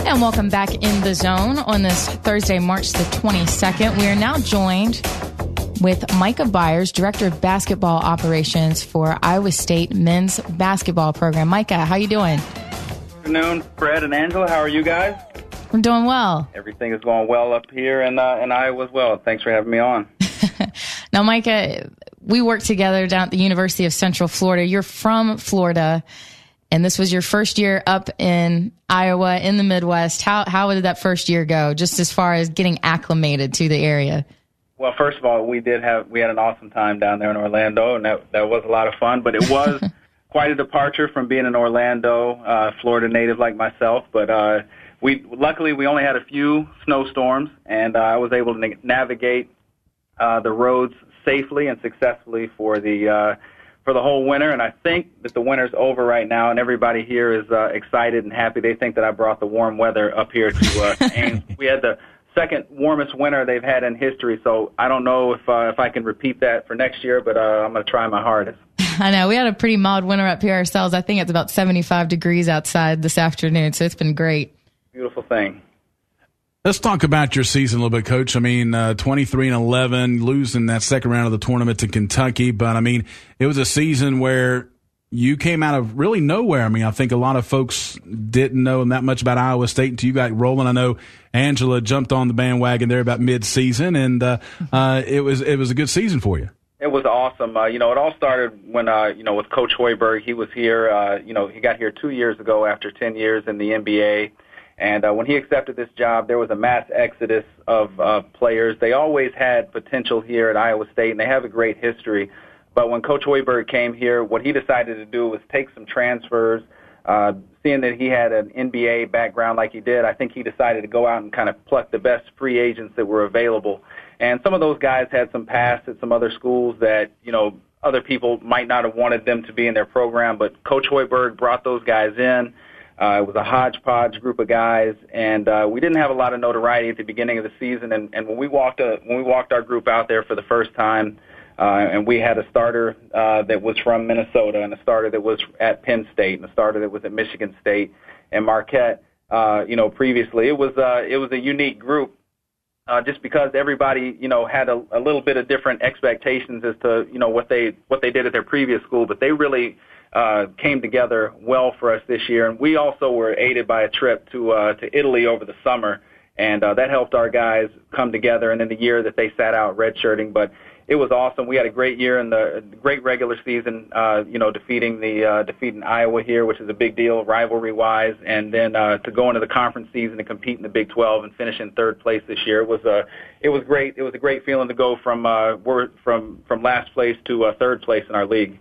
And welcome back in the zone on this Thursday, March the 22nd. We are now joined with Micah Byars, Director of Basketball Operations for Iowa State Men's Basketball Program. Micah, how you doing? Good afternoon, Fred and Angela. How are you guys? I'm doing well. Everything is going well up here in Iowa as well. Thanks for having me on. Now, Micah, we work together down at the University of Central Florida. You're from Florida, and this was your first year up in Iowa in the Midwest. How did that first year go, just as far as getting acclimated to the area? Well, first of all, we had an awesome time down there in Orlando, and that was a lot of fun. But it was quite a departure from being an Orlando, Florida native like myself. But luckily we only had a few snowstorms, and I was able to navigate the roads safely and successfully for the whole winter. And I think that the winter's over right now, and everybody here is excited and happy. They think that I brought the warm weather up here to Ames. We had the second warmest winter they've had in history, so I don't know if I can repeat that for next year, but I'm going to try my hardest. I know. We had a pretty mild winter up here ourselves. I think it's about 75 degrees outside this afternoon, so it's been great. Beautiful thing. Let's talk about your season a little bit, Coach. I mean, 23-11, losing that second round of the tournament to Kentucky, but I mean, it was a season where you came out of really nowhere. I mean, I think a lot of folks didn't know that much about Iowa State until you got rolling. I know Angela jumped on the bandwagon there about mid-season, and it was a good season for you. It was awesome. It all started when, with Coach Hoiberg. He was here. He got here 2 years ago after 10 years in the NBA. And when he accepted this job, there was a mass exodus of players. They always had potential here at Iowa State, and they have a great history. But when Coach Hoiberg came here, what he decided to do was take some transfers. Seeing that he had an NBA background like he did, I think he decided to go out and kind of pluck the best free agents that were available. And some of those guys had some past at some other schools that, other people might not have wanted them to be in their program. But Coach Hoiberg brought those guys in. It was a hodgepodge group of guys, and we didn't have a lot of notoriety at the beginning of the season. And when we walked our group out there for the first time, and we had a starter that was from Minnesota, and a starter that was at Penn State, and a starter that was at Michigan State and Marquette. Previously, it was a unique group, just because everybody had a little bit of different expectations as to what they did at their previous school, but they really came together well for us this year. And we also were aided by a trip to Italy over the summer, and that helped our guys come together. And in the year that they sat out redshirting, but it was awesome. We had a great year in the great regular season, defeating Iowa here, which is a big deal rivalry-wise, and then to go into the conference season and compete in the Big 12 and finish in third place this year. It was great. It was a great feeling to go from last place to third place in our league.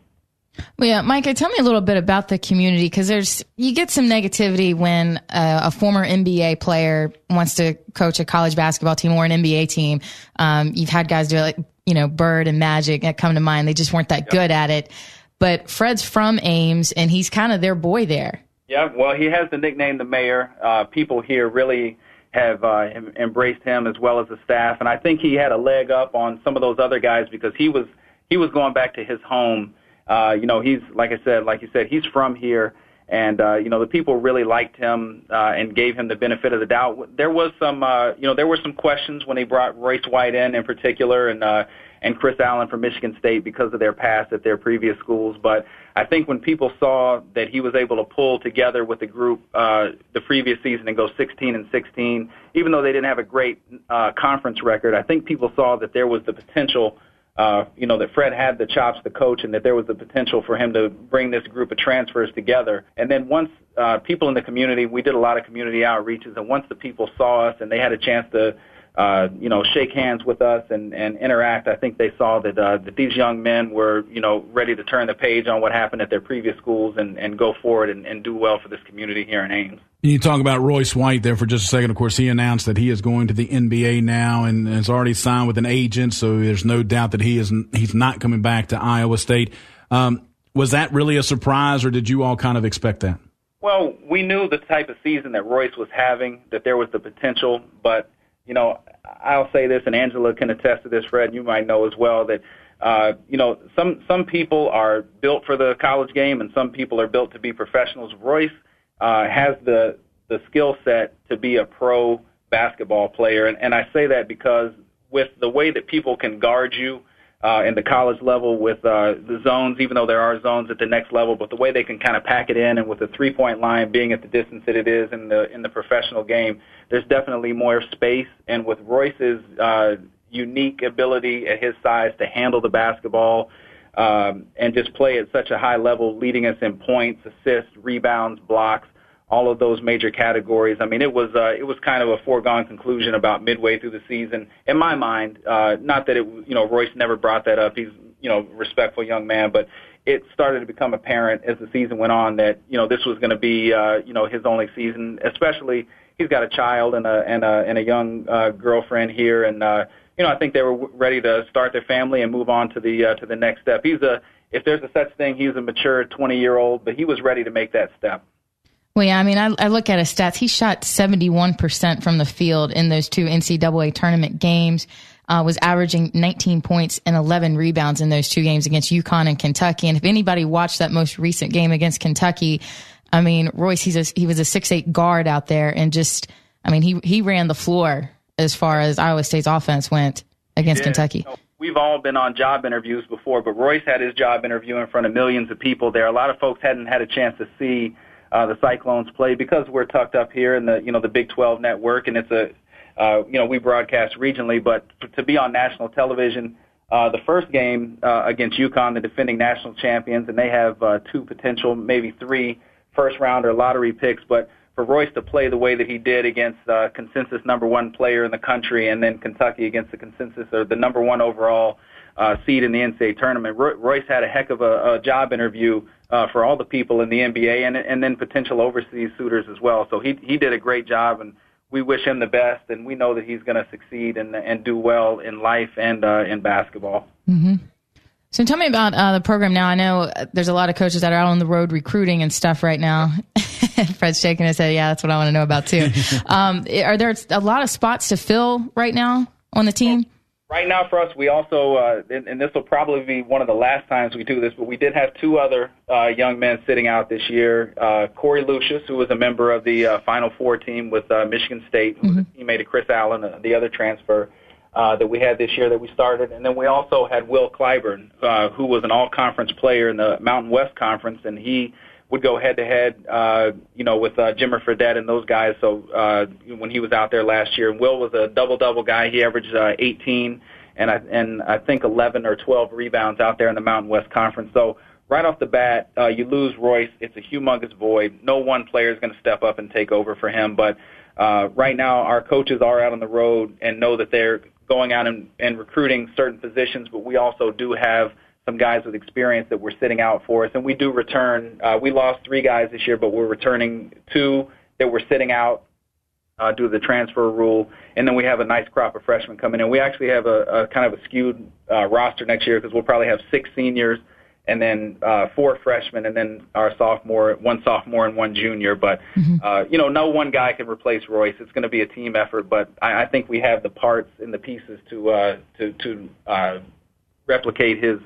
Well, yeah, Micah, tell me a little bit about the community, because you get some negativity when a former NBA player wants to coach a college basketball team or an NBA team. You've had guys do it, like Bird and Magic that come to mind. They just weren't that good at it. But Fred's from Ames, and he's kind of their boy there. Yeah, well, he has the nickname the Mayor. People here really have embraced him, as well as the staff, and I think he had a leg up on some of those other guys because he was going back to his home. He's, like you said, he's from here, and the people really liked him and gave him the benefit of the doubt. There was some, there were some questions when he brought Royce White in particular, and Chris Allen from Michigan State because of their past at their previous schools. But I think when people saw that he was able to pull together with the group the previous season and go 16-16, even though they didn't have a great conference record, I think people saw that there was the potential. That Fred had the chops to coach, and that there was the potential for him to bring this group of transfers together. And then once people in the community, we did a lot of community outreaches, and once the people saw us and they had a chance to, shake hands with us and interact, I think they saw that these young men were, ready to turn the page on what happened at their previous schools and go forward and do well for this community here in Ames. You talk about Royce White there for just a second. Of course, he announced that he is going to the NBA now and has already signed with an agent, so there's no doubt that he's not coming back to Iowa State. Was that really a surprise, or did you all kind of expect that? Well, we knew the type of season that Royce was having, that there was the potential, but, I'll say this, and Angela can attest to this, Fred, you might know as well, that some people are built for the college game and some people are built to be professionals. Royce has the the skill set to be a pro basketball player. And I say that because with the way that people can guard you in the college level with the zones, even though there are zones at the next level, but the way they can kind of pack it in, and with the three-point line being at the distance that it is in the professional game, there's definitely more space. And with Royce's unique ability at his size to handle the basketball and just play at such a high level, leading us in points, assists, rebounds, blocks, all of those major categories. I mean, it was kind of a foregone conclusion about midway through the season, in my mind. Not that Royce never brought that up. He's a respectful young man, but it started to become apparent as the season went on that this was going to be his only season. Especially, he's got a child and a young girlfriend here, and I think they were ready to start their family and move on to the next step. If there's a such thing, he's a mature 20-year-old, but he was ready to make that step. Well, yeah, I mean, I look at his stats. He shot 71% from the field in those two NCAA tournament games, was averaging 19 points and 11 rebounds in those two games against UConn and Kentucky. And if anybody watched that most recent game against Kentucky, I mean, Royce, he was a 6'8" guard out there, and he ran the floor as far as Iowa State's offense went against Kentucky. We've all been on job interviews before, but Royce had his job interview in front of millions of people there. A lot of folks hadn't had a chance to see the Cyclones play because we're tucked up here in the Big 12 network, and it's we broadcast regionally, but to be on national television, the first game against UConn, the defending national champions, and they have two potential, maybe three first-rounder lottery picks, but for Royce to play the way that he did against consensus number one player in the country, and then Kentucky against the consensus or the number one overall seed in the NCAA tournament, Royce had a heck of a job interview for all the people in the NBA and then potential overseas suitors as well. So he did a great job, and we wish him the best, and we know that he's going to succeed and do well in life and in basketball. Mm-hmm. So tell me about the program now. I know there's a lot of coaches that are out on the road recruiting and stuff right now. Fred's shaking his head. Yeah, that's what I want to know about too. Are there a lot of spots to fill right now on the team? Right now for us, we also, and this will probably be one of the last times we do this, but we did have two other young men sitting out this year. Corey Lucius, who was a member of the Final Four team with Michigan State, who was a teammate of Chris Allen, the other transfer that we had this year that we started. And then we also had Will Clyburn, who was an all-conference player in the Mountain West Conference, and he would go head-to-head, with Jimmer Fredette and those guys. So when he was out there last year, and Will was a double-double guy. He averaged 18 and I think 11 or 12 rebounds out there in the Mountain West Conference. So right off the bat, you lose Royce. It's a humongous void. No one player is going to step up and take over for him. But right now, our coaches are out on the road and know that they're going out and recruiting certain positions, but we also do have some guys with experience that were sitting out for us, and we do return. We lost 3 guys this year, but we're returning 2 that were sitting out due to the transfer rule, and then we have a nice crop of freshmen coming in. We actually have a kind of a skewed roster next year because we'll probably have 6 seniors and then 4 freshmen, and then our one sophomore and 1 junior. But no one guy can replace Royce. It's going to be a team effort, but I think we have the parts and the pieces to replicate his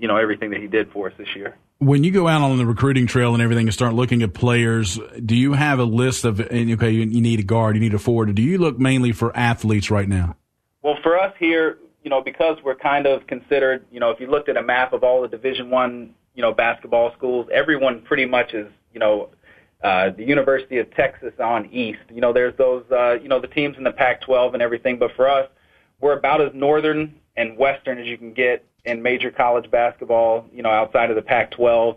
everything that he did for us this year. When you go out on the recruiting trail and everything and start looking at players, do you have a list of, okay, you need a guard, you need a forward, or do you look mainly for athletes right now? Well, for us here, because we're kind of considered, if you looked at a map of all the Division I, basketball schools, everyone pretty much is, the University of Texas on East. There's those, the teams in the Pac-12 and everything, but for us, we're about as northern and western as you can get in major college basketball, outside of the Pac-12.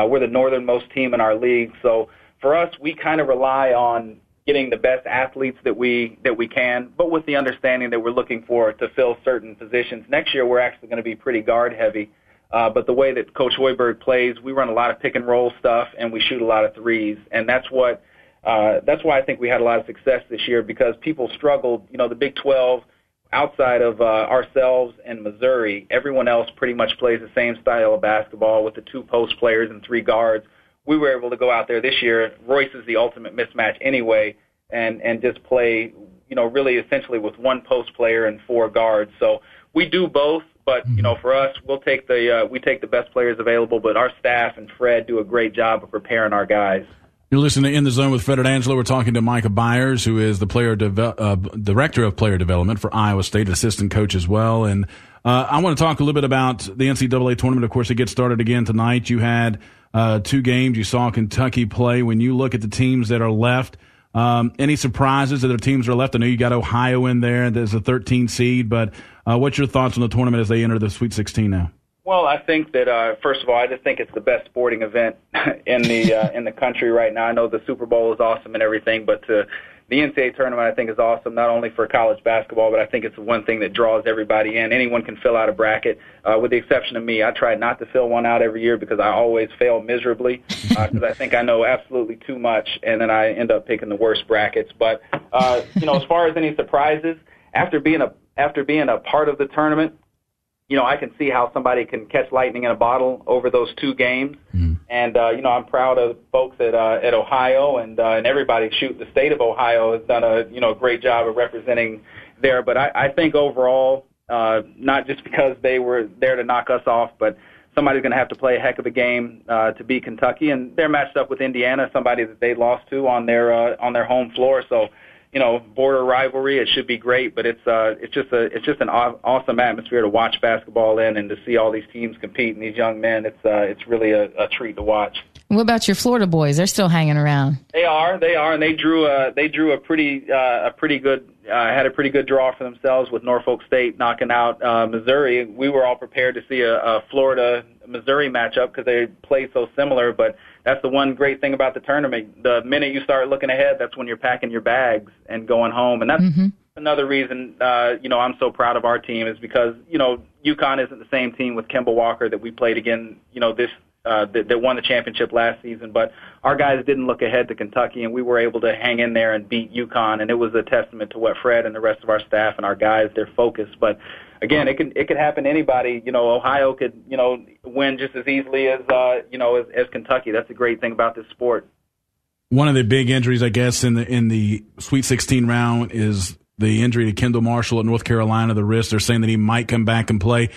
We're the northernmost team in our league. So for us, we kind of rely on getting the best athletes that we can, but with the understanding that we're looking for to fill certain positions. Next year, we're actually going to be pretty guard heavy. But the way that Coach Hoiberg plays, we run a lot of pick and roll stuff, and we shoot a lot of threes. And that's why I think we had a lot of success this year, because people struggled. The Big 12, outside of ourselves and Missouri, everyone else pretty much plays the same style of basketball with the 2 post players and 3 guards. We were able to go out there this year. Royce is the ultimate mismatch anyway, and just play, really essentially with 1 post player and 4 guards. So we do both, but for us, we take the best players available. But our staff and Fred do a great job of preparing our guys. You're listening to In the Zone with Fred and Angelo. We're talking to Micah Byars, who is the director of player development for Iowa State, assistant coach as well. And I want to talk a little bit about the NCAA tournament. Of course, it gets started again tonight. You had 2 games. You saw Kentucky play. When you look at the teams that are left, any surprises that the teams are left? I know you got Ohio in there. There's a 13 seed. But what's your thoughts on the tournament as they enter the Sweet 16 now? Well, I think that first of all, I just think it's the best sporting event in the country right now. I know the Super Bowl is awesome and everything, but the NCAA tournament I think is awesome not only for college basketball, but I think it's the one thing that draws everybody in. Anyone can fill out a bracket, with the exception of me. I try not to fill one out every year because I always fail miserably because I think I know absolutely too much, and then I end up picking the worst brackets. But as far as any surprises, after being a part of the tournament, I can see how somebody can catch lightning in a bottle over those 2 games. And, I'm proud of folks at Ohio and everybody. Shoot, the state of Ohio has done a great job of representing there. But I think overall, not just because they were there to knock us off, but somebody's going to have to play a heck of a game to beat Kentucky. And they're matched up with Indiana, somebody that they lost to on their home floor. So, border rivalry. It should be great, but it's just an awesome atmosphere to watch basketball in and to see all these teams compete and these young men. It's really a treat to watch. What about your Florida boys? They're still hanging around. They are, and they drew a pretty good draw for themselves with Norfolk State knocking out Missouri. We were all prepared to see a Florida-Missouri matchup because they play so similar, but that's the one great thing about the tournament. The minute you start looking ahead, that's when you're packing your bags and going home. And that's another reason, I'm so proud of our team is because, UConn isn't the same team with Kemba Walker that we played again, that won the championship last season. But our guys didn't look ahead to Kentucky, and we were able to hang in there and beat UConn. And it was a testament to what Fred and the rest of our staff and our guys, their focus. But again, it could happen to anybody. Ohio could, win just as easily as Kentucky. That's the great thing about this sport. One of the big injuries, I guess, in the Sweet 16 round is the injury to Kendall Marshall at North Carolina, the wrist. They're saying that he might come back and play.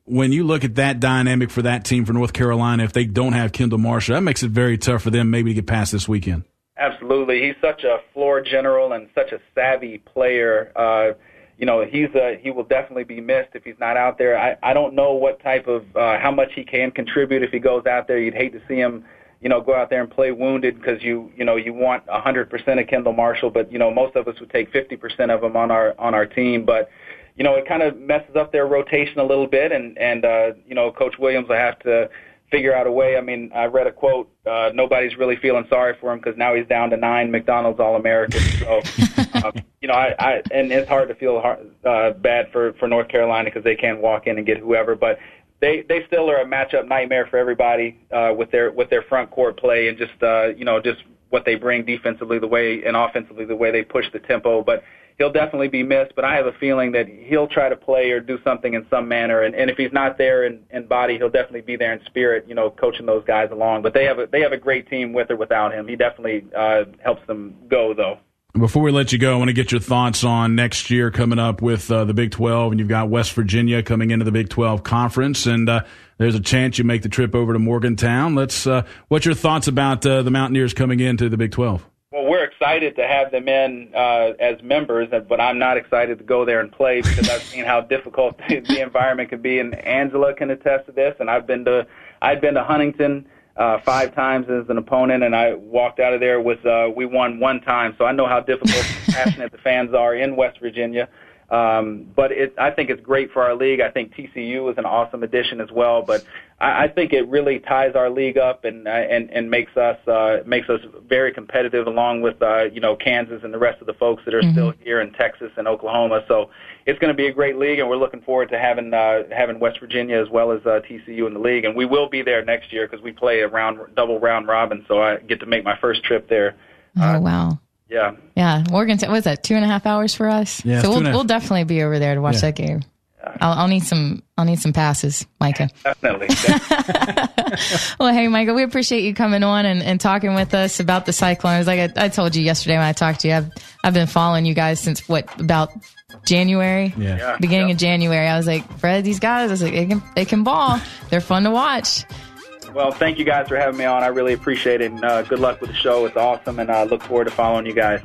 When you look at that dynamic for that team for North Carolina, if they don't have Kendall Marshall, that makes it very tough for them maybe to get past this weekend. Absolutely. He's such a floor general and such a savvy player. He will definitely be missed if he's not out there. I don't know what type of how much he can contribute if he goes out there. You'd hate to see him, go out there and play wounded because you want 100% of Kendall Marshall, but most of us would take 50% of him on our team. But it kind of messes up their rotation a little bit, and Coach Williams will have to figure out a way. I mean, I read a quote, nobody's really feeling sorry for him because now he's down to 9 McDonald's All-Americans. So, and it's hard to feel bad for North Carolina because they can walk in and get whoever, but they still are a matchup nightmare for everybody with their front court play and just what they bring defensively and offensively, the way they push the tempo. But he'll definitely be missed, but I have a feeling that he'll try to play or do something in some manner. And if he's not there in body, he'll definitely be there in spirit, coaching those guys along. But they have a great team with or without him. He definitely helps them go, though. Before we let you go, I want to get your thoughts on next year coming up with the Big 12, and you've got West Virginia coming into the Big 12 conference, and there's a chance you make the trip over to Morgantown. What's your thoughts about the Mountaineers coming into the Big 12? Well, we're excited to have them in as members, but I'm not excited to go there and play because I've seen how difficult the environment can be, and Angela can attest to this. And I'd been to Huntington 5 times as an opponent, and I walked out of there with we won 1 time, so I know how difficult and passionate the fans are in West Virginia. But I think it's great for our league. I think TCU is an awesome addition as well. But I think it really ties our league up and makes us very competitive, along with Kansas and the rest of the folks that are still here in Texas and Oklahoma. So it's going to be a great league, and we're looking forward to having West Virginia as well as TCU in the league. And we will be there next year because we play a double round robin. So I get to make my first trip there. Oh wow. Yeah. Morgantown, what is that, 2.5 hours for us? Yeah, so we'll definitely be over there to watch that game. Yeah. I'll need some passes, Micah. Definitely. Well, hey, Micah, we appreciate you coming on and talking with us about the Cyclones. Like I told you yesterday when I talked to you, I've been following you guys since about January? Beginning of January. I was like, Fred, these guys, I was like, they can ball. They're fun to watch. Well, thank you guys for having me on. I really appreciate it, and good luck with the show. It's awesome, and I look forward to following you guys.